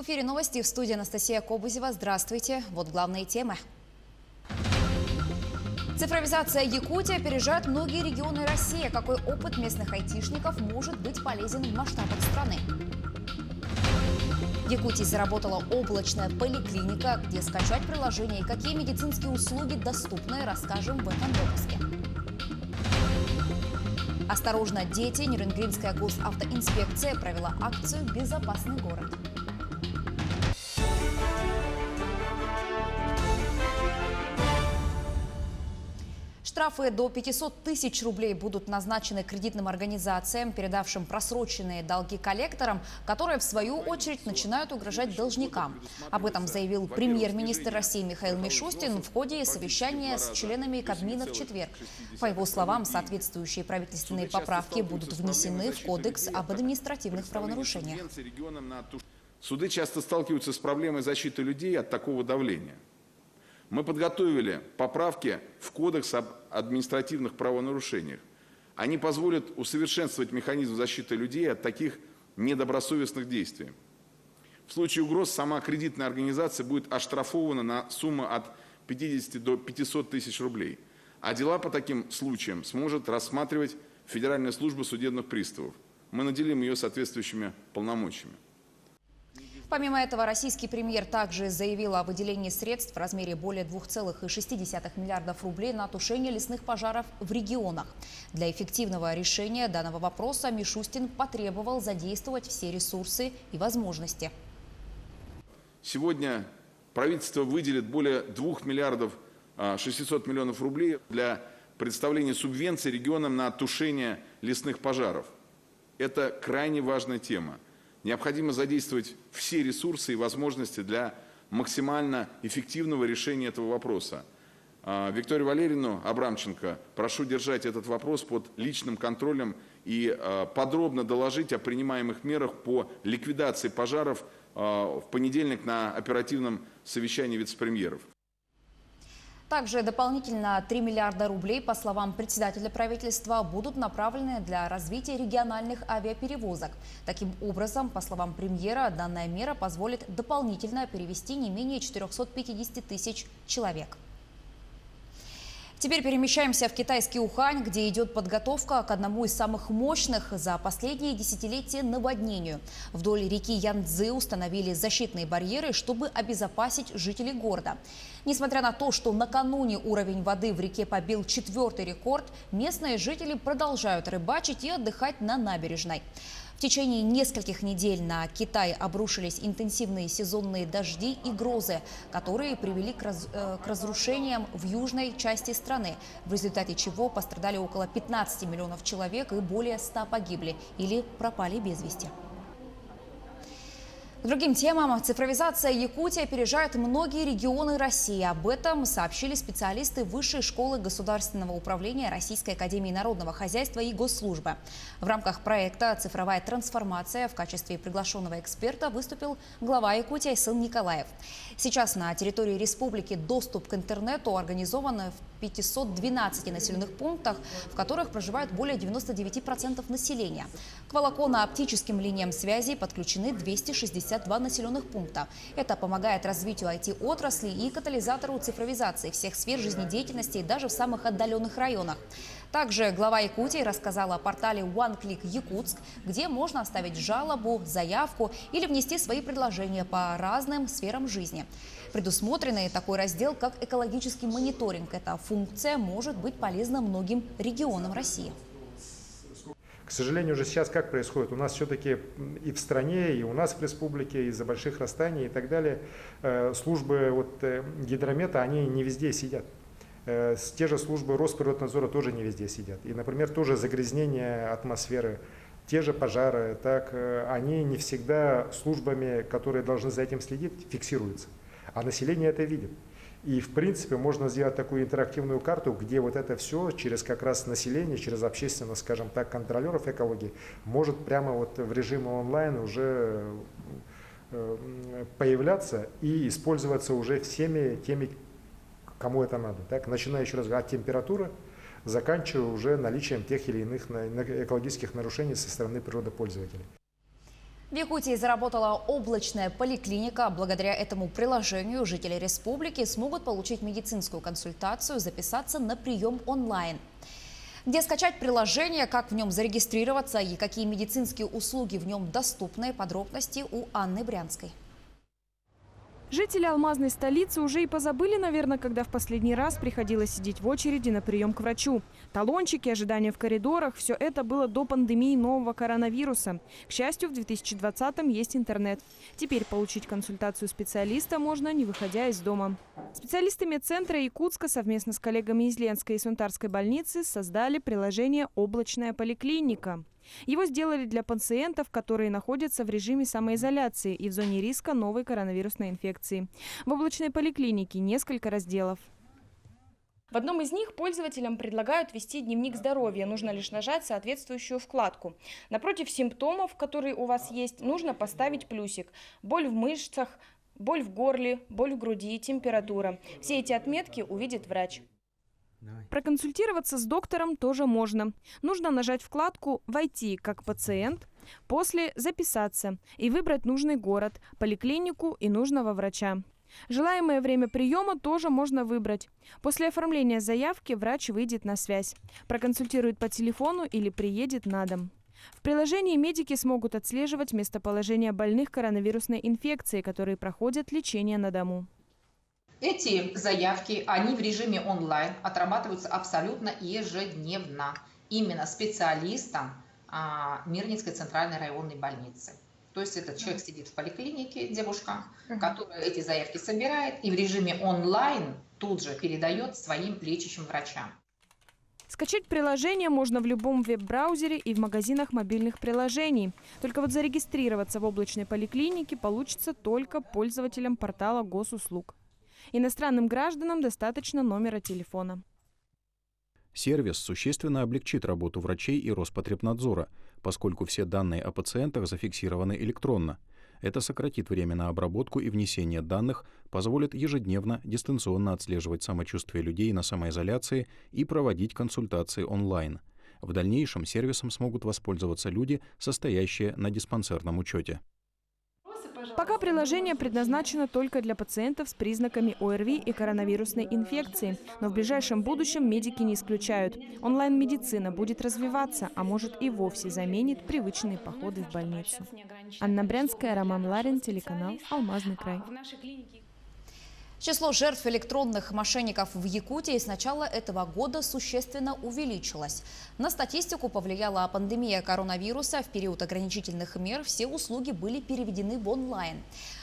эфире новости, в студии Анастасия Кобызева. Здравствуйте. Вот главные темы. Цифровизация Якутии опережает многие регионы России. Какой опыт местных айтишников может быть полезен в масштабах страны? В Якутии заработала облачная поликлиника. Где скачать приложение и какие медицинские услуги доступны, расскажем в этом выпуске. Осторожно, дети! Нюрнбергская госавтоинспекция провела акцию «Безопасный город». Штрафы до 500 тысяч рублей будут назначены кредитным организациям, передавшим просроченные долги коллекторам, которые, в свою очередь, начинают угрожать должникам. Об этом заявил премьер-министр России Михаил Мишустин в ходе совещания с членами Кабмина в четверг. По его словам, соответствующие правительственные поправки будут внесены в Кодекс об административных правонарушениях. Суды часто сталкиваются с проблемой защиты людей от такого давления. Мы подготовили поправки в Кодекс об административных правонарушениях. Они позволят усовершенствовать механизм защиты людей от таких недобросовестных действий. В случае угроз сама кредитная организация будет оштрафована на сумму от 50 до 500 тысяч рублей. А дела по таким случаям сможет рассматривать Федеральная служба судебных приставов. Мы наделим ее соответствующими полномочиями. Помимо этого, российский премьер также заявил о выделении средств в размере более 2,6 миллиардов рублей на тушение лесных пожаров в регионах. Для эффективного решения данного вопроса Мишустин потребовал задействовать все ресурсы и возможности. Сегодня правительство выделит более 2 миллиардов 600 миллионов рублей для предоставления субвенций регионам на тушение лесных пожаров. Это крайне важная тема. Необходимо задействовать все ресурсы и возможности для максимально эффективного решения этого вопроса. Викторию Валерьевну Абрамченко прошу держать этот вопрос под личным контролем и подробно доложить о принимаемых мерах по ликвидации пожаров в понедельник на оперативном совещании вице-премьеров. Также дополнительно 3 миллиарда рублей, по словам председателя правительства, будут направлены для развития региональных авиаперевозок. Таким образом, по словам премьера, данная мера позволит дополнительно перевести не менее 450 тысяч человек. Теперь перемещаемся в китайский Ухань, где идет подготовка к одному из самых мощных за последние десятилетия наводнению. Вдоль реки Янцзы установили защитные барьеры, чтобы обезопасить жителей города. Несмотря на то, что накануне уровень воды в реке побил 4-й рекорд, местные жители продолжают рыбачить и отдыхать на набережной. В течение нескольких недель на Китай обрушились интенсивные сезонные дожди и грозы, которые привели к разрушениям в южной части страны, в результате чего пострадали около 15 миллионов человек и более 100 погибли или пропали без вести. К другим темам. Цифровизация Якутии опережает многие регионы России. Об этом сообщили специалисты Высшей школы государственного управления Российской академии народного хозяйства и госслужбы. В рамках проекта «Цифровая трансформация» в качестве приглашенного эксперта выступил глава Якутии Айсыл Николаев. Сейчас на территории республики доступ к интернету организован в 512 населенных пунктах, в которых проживают более 99% населения. К волоконно-оптическим линиям связи подключены 262 населенных пункта. Это помогает развитию IT-отрасли и катализатору цифровизации всех сфер жизнедеятельности даже в самых отдаленных районах. Также глава Якутии рассказала о портале OneClick Якутск, где можно оставить жалобу, заявку или внести свои предложения по разным сферам жизни. Предусмотренный такой раздел, как экологический мониторинг. Эта функция может быть полезна многим регионам России. К сожалению, уже сейчас как происходит? У нас все-таки и в стране, и у нас в республике из-за больших расстояний и так далее службы гидромета, они не везде сидят. Те же службы Росприроднадзора тоже не везде сидят. И, например, тоже загрязнение атмосферы, те же пожары, так, они не всегда службами, которые должны за этим следить, фиксируются. А население это видит. И, в принципе, можно сделать такую интерактивную карту, где вот это все через как раз население, через общественно, скажем так, контролеров экологии, может прямо вот в режиме онлайн уже появляться и использоваться уже всеми теми, кому это надо. Так? Начиная еще раз от температуры, заканчивая уже наличием тех или иных экологических нарушений со стороны природопользователей. В Якутии заработала облачная поликлиника. Благодаря этому приложению жители республики смогут получить медицинскую консультацию, записаться на прием онлайн. Где скачать приложение, как в нем зарегистрироваться и какие медицинские услуги в нем доступны, подробности у Анны Брянской. Жители алмазной столицы уже и позабыли, наверное, когда в последний раз приходилось сидеть в очереди на прием к врачу. Талончики, ожидания в коридорах – все это было до пандемии нового коронавируса. К счастью, в 2020-м есть интернет. Теперь получить консультацию специалиста можно, не выходя из дома. Специалисты медцентра Якутска совместно с коллегами из Ленской и Сунтарской больницы создали приложение «Облачная поликлиника». Его сделали для пациентов, которые находятся в режиме самоизоляции и в зоне риска новой коронавирусной инфекции. В облачной поликлинике несколько разделов. В одном из них пользователям предлагают вести дневник здоровья. Нужно лишь нажать соответствующую вкладку. Напротив симптомов, которые у вас есть, нужно поставить плюсик. Боль в мышцах, боль в горле, боль в груди, температура. Все эти отметки увидит врач. Проконсультироваться с доктором тоже можно. Нужно нажать вкладку «Войти как пациент», после «Записаться» и выбрать нужный город, поликлинику и нужного врача. Желаемое время приема тоже можно выбрать. После оформления заявки врач выйдет на связь, проконсультирует по телефону или приедет на дом. В приложении медики смогут отслеживать местоположение больных коронавирусной инфекцией, которые проходят лечение на дому. Эти заявки, они в режиме онлайн отрабатываются абсолютно ежедневно. Именно специалистом Мирнинской центральной районной больницы. То есть этот человек сидит в поликлинике, девушка, которая эти заявки собирает и в режиме онлайн тут же передает своим лечащим врачам. Скачать приложение можно в любом веб-браузере и в магазинах мобильных приложений. Только вот зарегистрироваться в облачной поликлинике получится только пользователям портала госуслуг. Иностранным гражданам достаточно номера телефона. Сервис существенно облегчит работу врачей и Роспотребнадзора, поскольку все данные о пациентах зафиксированы электронно. Это сократит время на обработку и внесение данных, позволит ежедневно дистанционно отслеживать самочувствие людей на самоизоляции и проводить консультации онлайн. В дальнейшем сервисом смогут воспользоваться люди, состоящие на диспансерном учете. Пока приложение предназначено только для пациентов с признаками ОРВИ и коронавирусной инфекции. Но в ближайшем будущем медики не исключают. Онлайн-медицина будет развиваться, а может и вовсе заменит привычные походы в больницу. Анна Брянская, Роман Ларин, телеканал «Алмазный край». Число жертв электронных мошенников в Якутии с начала этого года существенно увеличилось. На статистику повлияла пандемия коронавируса. В период ограничительных мер все услуги были переведены в онлайн.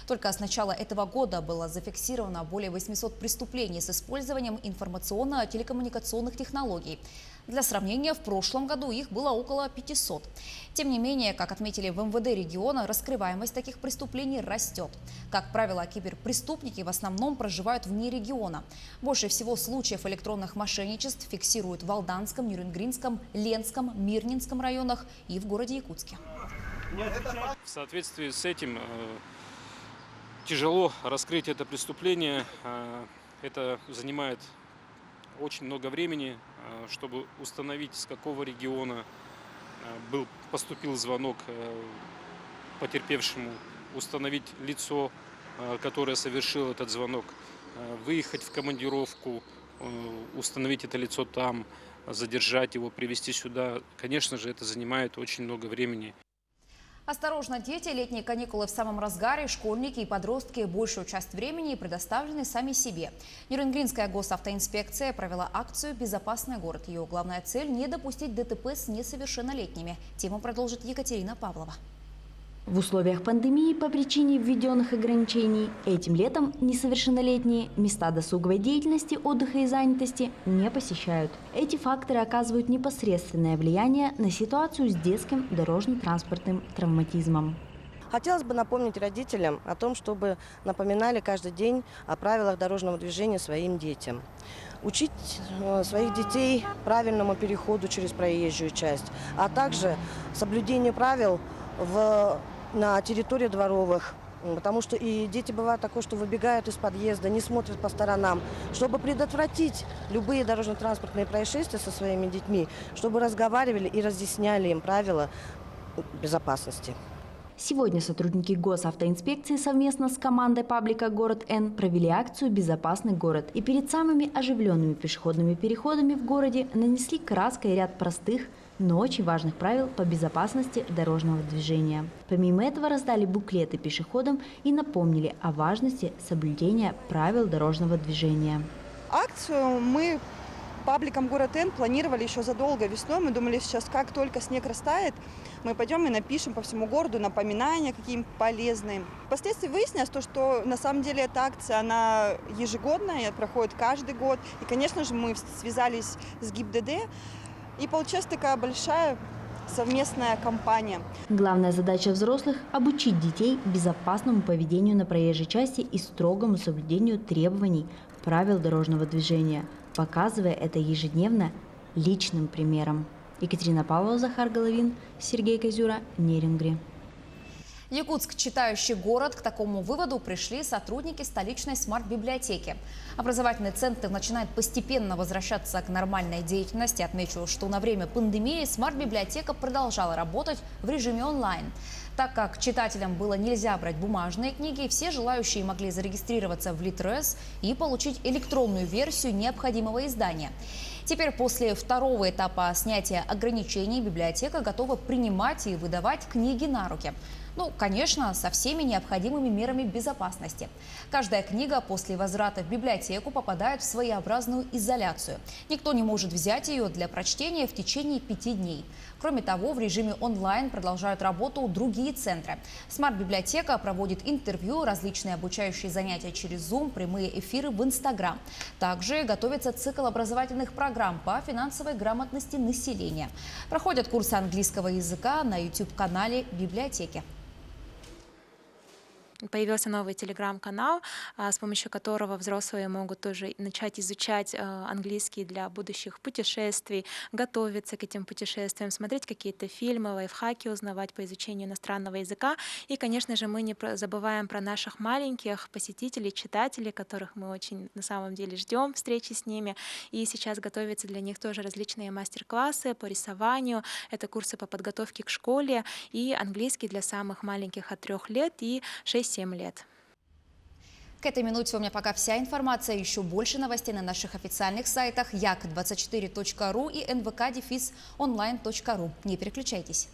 Только с начала этого года было зафиксировано более 800 преступлений с использованием информационно-телекоммуникационных технологий. Для сравнения, в прошлом году их было около 500. Тем не менее, как отметили в МВД региона, раскрываемость таких преступлений растет. Как правило, киберпреступники в основном проживают вне региона. Больше всего случаев электронных мошенничеств фиксируют в Алданском, Нюрнгринском, Ленском, Мирнинском районах и в городе Якутске. В соответствии с этим тяжело раскрыть это преступление. Это занимает очень много времени, чтобы установить, с какого региона поступил звонок потерпевшему, установить лицо, которое совершило этот звонок, выехать в командировку, установить это лицо там, задержать его, привезти сюда. Конечно же, это занимает очень много времени. Осторожно, дети, летние каникулы в самом разгаре, школьники и подростки большую часть времени предоставлены сами себе. Нюрнгринская госавтоинспекция провела акцию «Безопасный город». Ее главная цель – не допустить ДТП с несовершеннолетними. Тему продолжит Екатерина Павлова. В условиях пандемии по причине введенных ограничений этим летом несовершеннолетние места досуговой деятельности, отдыха и занятости не посещают. Эти факторы оказывают непосредственное влияние на ситуацию с детским дорожно-транспортным травматизмом. Хотелось бы напомнить родителям о том, чтобы напоминали каждый день о правилах дорожного движения своим детям. Учить своих детей правильному переходу через проезжую часть, а также соблюдение правил на территории дворовых, потому что и дети бывают такое, что выбегают из подъезда, не смотрят по сторонам. Чтобы предотвратить любые дорожно-транспортные происшествия со своими детьми, чтобы разговаривали и разъясняли им правила безопасности. Сегодня сотрудники госавтоинспекции совместно с командой паблика «Город Н» провели акцию «Безопасный город» и перед самыми оживленными пешеходными переходами в городе нанесли краской ряд простых, но очень важных правил по безопасности дорожного движения. Помимо этого раздали буклеты пешеходам и напомнили о важности соблюдения правил дорожного движения. Акцию мы пабликом «Город Н» планировали еще задолго весной. Мы думали, сейчас как только снег растает, мы пойдем и напишем по всему городу напоминания какие-нибудь полезные. Впоследствии выяснилось, что на самом деле эта акция, она ежегодная, проходит каждый год. И, конечно же, мы связались с ГИБДД, и получилась такая большая совместная кампания. Главная задача взрослых – обучить детей безопасному поведению на проезжей части и строгому соблюдению требований правил дорожного движения, показывая это ежедневно личным примером. Екатерина Павлова, Захар Головин, Сергей Козюра, Нерюнгри. Якутск – читающий город. К такому выводу пришли сотрудники столичной смарт-библиотеки. Образовательный центр начинает постепенно возвращаться к нормальной деятельности. Отмечу, что на время пандемии смарт-библиотека продолжала работать в режиме онлайн. Так как читателям было нельзя брать бумажные книги, все желающие могли зарегистрироваться в Литрес и получить электронную версию необходимого издания. Теперь после второго этапа снятия ограничений библиотека готова принимать и выдавать книги на руки. Ну, конечно, со всеми необходимыми мерами безопасности. Каждая книга после возврата в библиотеку попадает в своеобразную изоляцию. Никто не может взять ее для прочтения в течение 5 дней. Кроме того, в режиме онлайн продолжают работу другие центры. Смарт-библиотека проводит интервью, различные обучающие занятия через Zoom, прямые эфиры в Instagram. Также готовится цикл образовательных программ по финансовой грамотности населения. Проходят курсы английского языка на YouTube-канале библиотеки. Появился новый телеграм-канал, с помощью которого взрослые могут тоже начать изучать английский для будущих путешествий, готовиться к этим путешествиям, смотреть какие-то фильмы, лайфхаки, узнавать по изучению иностранного языка. И, конечно же, мы не забываем про наших маленьких посетителей, читателей, которых мы очень на самом деле ждем встречи с ними. И сейчас готовятся для них тоже различные мастер-классы по рисованию. Это курсы по подготовке к школе и английский для самых маленьких от 3 лет и 6-7 лет. К этой минуте у меня пока вся информация. Еще больше новостей на наших официальных сайтах як24.ру и nvk-online.ru. Не переключайтесь.